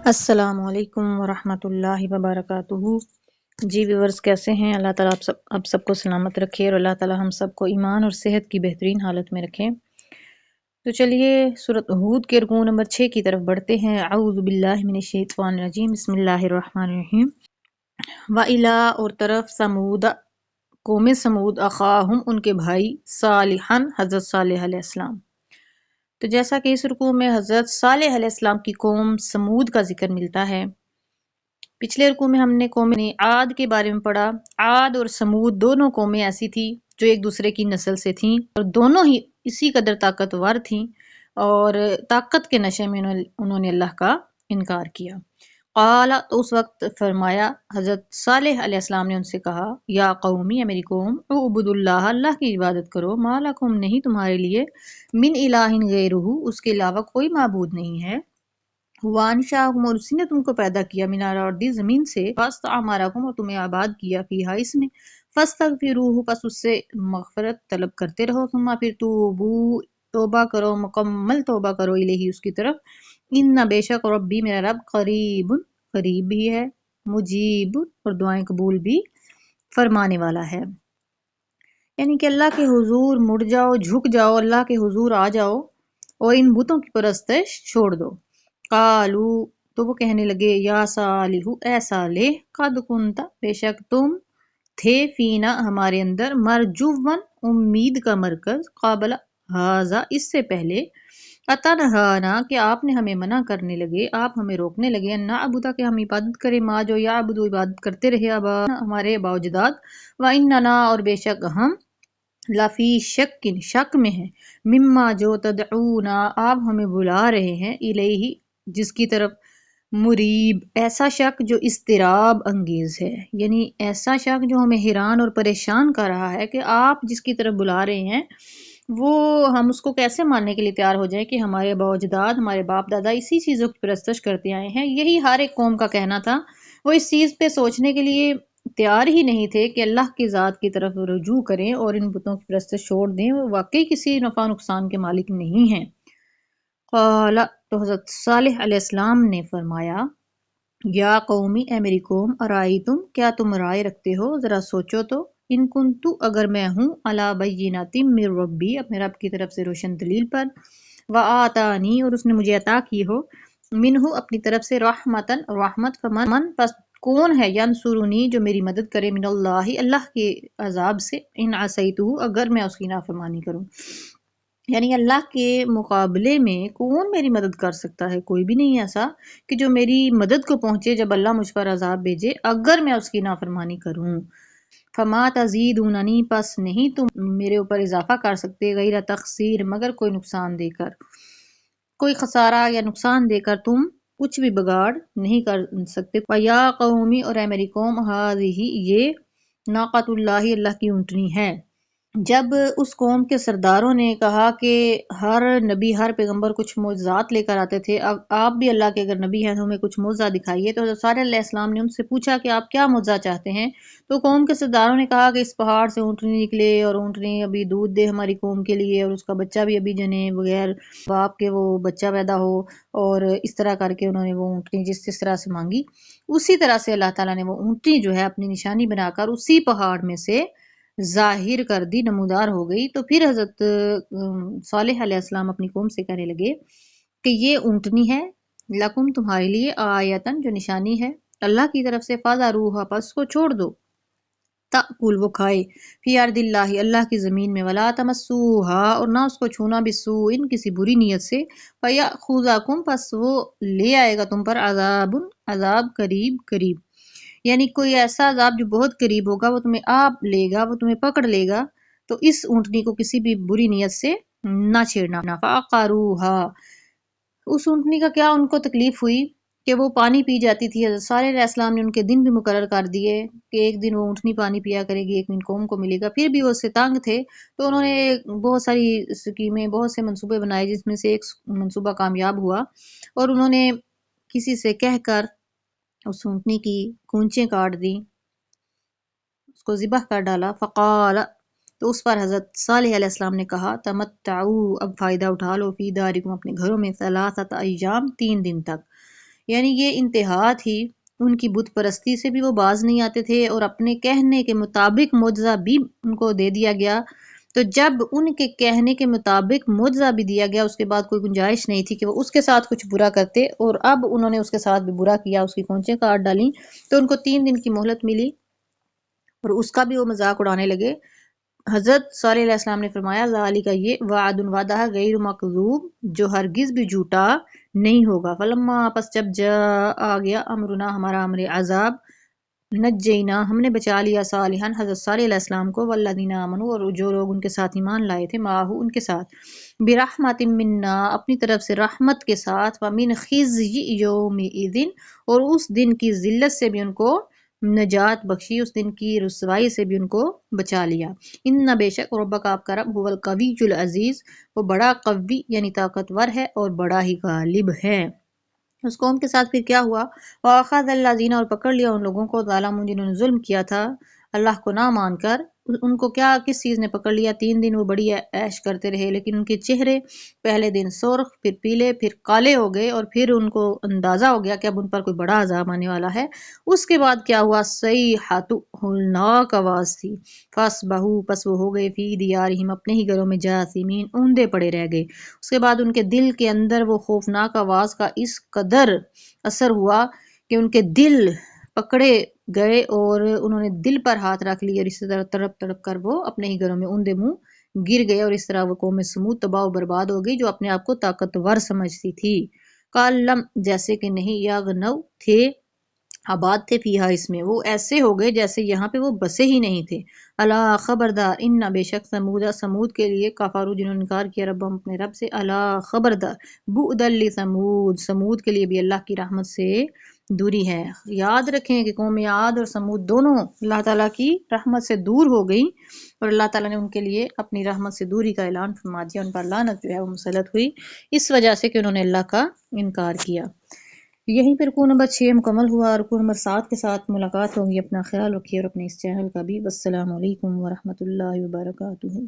السلام علیکم ورحمۃ اللہ وبرکاتہ۔ جی ویورز کیسے ہیں؟ اللہ تعالیٰ آپ سب کو سلامت رکھے اور اللہ تعالیٰ ہم سب کو ایمان اور صحت کی بہترین حالت میں رکھے۔ تو چلیے سورۃ ہود کے رکوع نمبر 6 کی طرف بڑھتے ہیں۔ اعوذ باللہ من الشیطان الرجیم، بسم اللہ الرحمن الرحیم۔ وَإِلَىٰ اور طرف سمود، قوم سمود، اخاہم ان کے بھائی، صالحاً حضرت صالح علیہ السلام۔ تو جیسا کہ اس رکوع میں حضرت صالح علیہ السلام کی قوم سمود کا ذکر ملتا ہے۔ پچھلے رکوع میں ہم نے قوم عاد کے بارے میں پڑھا۔ عاد اور سمود دونوں قومیں ایسی تھیں جو ایک دوسرے کی نسل سے تھیں اور دونوں ہی اسی قدر طاقتور تھیں اور طاقت کے نشے میں انہوں نے اللہ کا انکار کیا۔ قال، تو اس وقت فرمایا حضرت صالح علیہ السلام نے ان سے کہا، یا قومی، میری قوم، اعبدوا اللہ، اللہ کی عبادت کرو، ما لکم، نہیں تمہارے لیے، من الہ غیرہ، اس کے علاوہ کوئی معبود نہیں ہے، وانشاکم، اور اسی نے تم کو پیدا کیا، من الارض، زمین سے، فاستعمرکم، اور تمہیں آباد کیا، فیہا، اس میں، فاستغفروہ، پس اس سے مغفرت طلب کرتے رہو، ثم پھر توبو، توبہ کرو، مکمل توبہ کرو، الیہ، اس کی طرف، ان بے شک ربی، میرا رب، قریب، قریب بھی ہے، مجیب، اور دعائیں قبول بھی فرمانے والا ہے۔ یعنی کہ اللہ کے حضور مڑ جاؤ، جھک جاؤ، اللہ کے حضور آ جاؤ اور ان بتوں کی پرستش چھوڑ دو۔ قالو، تو وہ کہنے لگے، یا صالح، اے صالح، قد کنت، بے شک تم تھے، فینا، ہمارے اندر، مرجون، امید کا مرکز، قابل ھذا، اس سے پہلے، اتنہانا، کہ آپ نے ہمیں منع کرنے لگے، آپ ہمیں روکنے لگے، ان نعبد، کہ ہم عبادت کریں، ما، جو یعبد، عبادت کرتے رہے آباؤنا، ہمارے آباء و اجداد، واننا، اور بے شک ہم، لفی شک، شک میں ہیں، مما، جو تدعونا، آپ ہمیں بلا رہے ہیں، الیہ، جس کی طرف، مریب، ایسا شک جو اضطراب انگیز ہے، یعنی ایسا شک جو ہمیں حیران اور پریشان کر رہا ہے کہ آپ جس کی طرف بلا رہے ہیں وہ ہم اس کو کیسے ماننے کے لیے تیار ہو جائیں کہ ہمارے آباء و اجداد، ہمارے باپ دادا اسی چیزوں کی پرستش کرتے آئے ہیں۔ یہی ہر ایک قوم کا کہنا تھا، وہ اس چیز پہ سوچنے کے لیے تیار ہی نہیں تھے کہ اللہ کی ذات کی طرف رجوع کریں اور ان بتوں کی پرستش چھوڑ دیں، وہ واقعی کسی نفع نقصان کے مالک نہیں ہیں۔ قال، تو حضرت صالح علیہ السلام نے فرمایا، یا قومی، اے میری قوم، ارائیتم، کیا تم رائے رکھتے ہو، ذرا سوچو تو، ان کنتو، اگر میں ہوں، علی بینۃ من ربی، اپنے رب کی طرف سے روشن دلیل پر، وآتانی، اور اس نے مجھے عطا کی ہو، منہ، اپنی طرف سے، رحمتن، رحمت، فمن، پس کون ہے، ینصرنی، جو میری مدد کرے، من اللہ، اللہ کے عذاب سے، ان عصیتہ، اگر میں اس کی نافرمانی کروں۔ یعنی اللہ کے مقابلے میں کون میری مدد کر سکتا ہے؟ کوئی بھی نہیں ایسا کہ جو میری مدد کو پہنچے جب اللہ مجھ پر عذاب بھیجے، اگر میں اس کی نافرمانی کروں۔ فما تزیدوننی، پس نہیں تم میرے اوپر اضافہ کر سکتے، غیر تخسیر، مگر کوئی نقصان دے کر، کوئی خسارہ یا نقصان دے کر تم کچھ بھی بگاڑ نہیں کر سکتے۔ وَيَا قَوْمِ، اور اے میری قوم، هَٰذِهِ، یہ، ناقۃ اللہ، اللہ کی اونٹنی ہے۔ جب اس قوم کے سرداروں نے کہا کہ ہر نبی، ہر پیغمبر کچھ معجزات لے کر آتے تھے، اب آپ بھی اللہ کے اگر نبی ہیں تو ہمیں کچھ معجزہ دکھائیے، تو حضرت صالح علیہ السلام نے ان سے پوچھا کہ آپ کیا معجزہ چاہتے ہیں؟ تو قوم کے سرداروں نے کہا کہ اس پہاڑ سے اونٹنی نکلے اور اونٹنی ابھی دودھ دے ہماری قوم کے لیے، اور اس کا بچہ بھی ابھی جنے، بغیر باپ کے وہ بچہ پیدا ہو، اور اس طرح کر کے انہوں نے وہ اونٹنی جس طرح سے مانگی، اسی طرح سے اللہ تعالیٰ نے وہ اونٹنی جو ہے اپنی نشانی بنا کر اسی پہاڑ میں سے ظاہر کر دی، نمودار ہو گئی۔ تو پھر حضرت صالح علیہ السلام اپنی قوم سے کہنے لگے کہ یہ اونٹنی ہے، لکم، تمہارے لیے، آیتن، جو نشانی ہے اللہ کی طرف سے، فذروھا، پس کو چھوڑ دو، تأکل، وہ کھائے، فی ارض اللہ، اللہ کی زمین میں، ولا تمسوھا، اور نہ اس کو چھونا، بسوء، کسی بری نیت سے، فیأخذکم، پس وہ لے آئے گا تم پر، عذاب، عذاب، قریب، قریب، یعنی کوئی ایسا عذاب جو بہت قریب ہوگا، وہ تمہیں آپ لے گا، وہ تمہیں پکڑ لے گا۔ تو اس اونٹنی کو کسی بھی بری نیت سے نہ چھیڑنا۔ فعقروھا، اس اونٹنی کا کیا ان کو تکلیف ہوئی کہ وہ پانی پی جاتی تھی۔ حضرت صالح علیہ السلام نے ان کے دن بھی مقرر کر دیے کہ ایک دن وہ اونٹنی پانی پیا کرے گی، ایک دن قوم کو ملے گا، پھر بھی وہ اس سے تنگ تھے، تو انہوں نے بہت ساری اسکیمیں، بہت سے منصوبے بنائے، جس میں سے ایک منصوبہ کامیاب ہوا، اور انہوں نے کسی سے کہہ کر اس اونٹنی کی کونچیں کاٹ دی، اس کو ذبح کر ڈالا۔ فقال، تو اس پر حضرت صالح علیہ السلام نے کہا، تمتعوا، اب فائدہ اٹھا لو، فی دارکم، اپنے گھروں میں، ثلاثۃ ایام، 3 دن تک، یعنی یہ انتہا تھی، ان کی بت پرستی سے بھی وہ باز نہیں آتے تھے اور اپنے کہنے کے مطابق معجزہ بھی ان کو دے دیا گیا۔ تو جب ان کے کہنے کے مطابق معجزہ بھی دیا گیا، اس کے بعد کوئی گنجائش نہیں تھی کہ وہ اس کے ساتھ کچھ برا کرتے، اور اب انہوں نے اس کے ساتھ بھی برا کیا، اس کی کونچیں کاٹ ڈالیں، تو ان کو 3 دن کی مہلت ملی اور اس کا بھی وہ مذاق اڑانے لگے۔ حضرت صالح علیہ السلام نے فرمایا ذالک یہ وعد وعدہ غیر مکذوب، جو ہرگز بھی جھوٹا نہیں ہوگا۔ فلما پس جب آ گیا امرنا ہمارا امر عذاب، نجینا ہم نے بچا لیا صالحا حضرت صالح علیہ السلام کو، والذین آمنوا اور جو لوگ ان کے ساتھ ایمان لائے تھے، معاہو ان کے ساتھ، برحمت منا اپنی طرف سے رحمت کے ساتھ، ومن خزی یومئذ اور اس دن کی ذلت سے بھی ان کو نجات بخشی، اس دن کی رسوائی سے بھی ان کو بچا لیا۔ ان بے شک ربک آپ کا رب هو القوی العزیز، وہ بڑا قوی یعنی طاقتور ہے اور بڑا ہی غالب ہے۔ اس قوم کے ساتھ پھر کیا ہوا؟ وَأَخَذَ الَّذِينَ اور پکڑ لیا ان لوگوں کو، ظالمون جنہوں نے ظلم کیا تھا اللہ کو نہ مان کر۔ ان کو کس چیز نے پکڑ لیا؟ 3 دن وہ بڑی عیش کرتے رہے، لیکن ان کے چہرے پہلے دن سرخ، پھر پیلے، پھر کالے ہو گئے، اور پھر ان کو اندازہ ہو گیا کہ اب ان پر کوئی بڑا عذاب آنے والا ہے۔ اس کے بعد کیا ہوا؟ صیحۃ ہولناک آواز تھی، فاصبحوا پس وہ ہو گئے فی دیارہم اپنے ہی گھروں میں، جاثمین اوندے پڑے رہ گئے۔ اس کے بعد ان کے دل کے اندر وہ خوفناک آواز کا اس قدر اثر ہوا کہ ان کے دل پکڑے گئے اور انہوں نے دل پر ہاتھ رکھ لیے، اور اس طرح تڑپ تڑپ کر وہ اپنے ہی گھروں میں اوندے منہ گر گئے، اور اس طرح وہ قوم سمود تباہ و برباد ہو گئی جو اپنے آپ کو طاقتور سمجھتی تھی۔ کالم جیسے کہ نہیں، یغنو تھے آباد تھے، فیہا اس میں، وہ ایسے ہو گئے جیسے یہاں پہ وہ بسے ہی نہیں تھے۔ الا خبردار، ان بے شک سمود کے لیے، کفارو جنہوں نے انکار کیا ربہم اپنے رب سے، الا خبردار بعدا لثمود، سمود کے لیے بھی اللہ کی رحمت سے دوری ہے۔ یاد رکھیں کہ قوم عاد اور سمود دونوں اللہ تعالیٰ کی رحمت سے دور ہو گئی، اور اللہ تعالیٰ نے ان کے لیے اپنی رحمت سے دوری کا اعلان فرما دیا، ان پر لعنت جو ہے وہ مسلط ہوئی اس وجہ سے کہ انہوں نے اللہ کا انکار کیا۔ یہیں پر رکوع نمبر 6 مکمل ہوا، رکوع نمبر 7 کے ساتھ ملاقات ہوگی۔ اپنا خیال رکھیے اور اپنے اس چینل کا بھی۔ والسلام علیکم ورحمۃ اللہ وبرکاتہ۔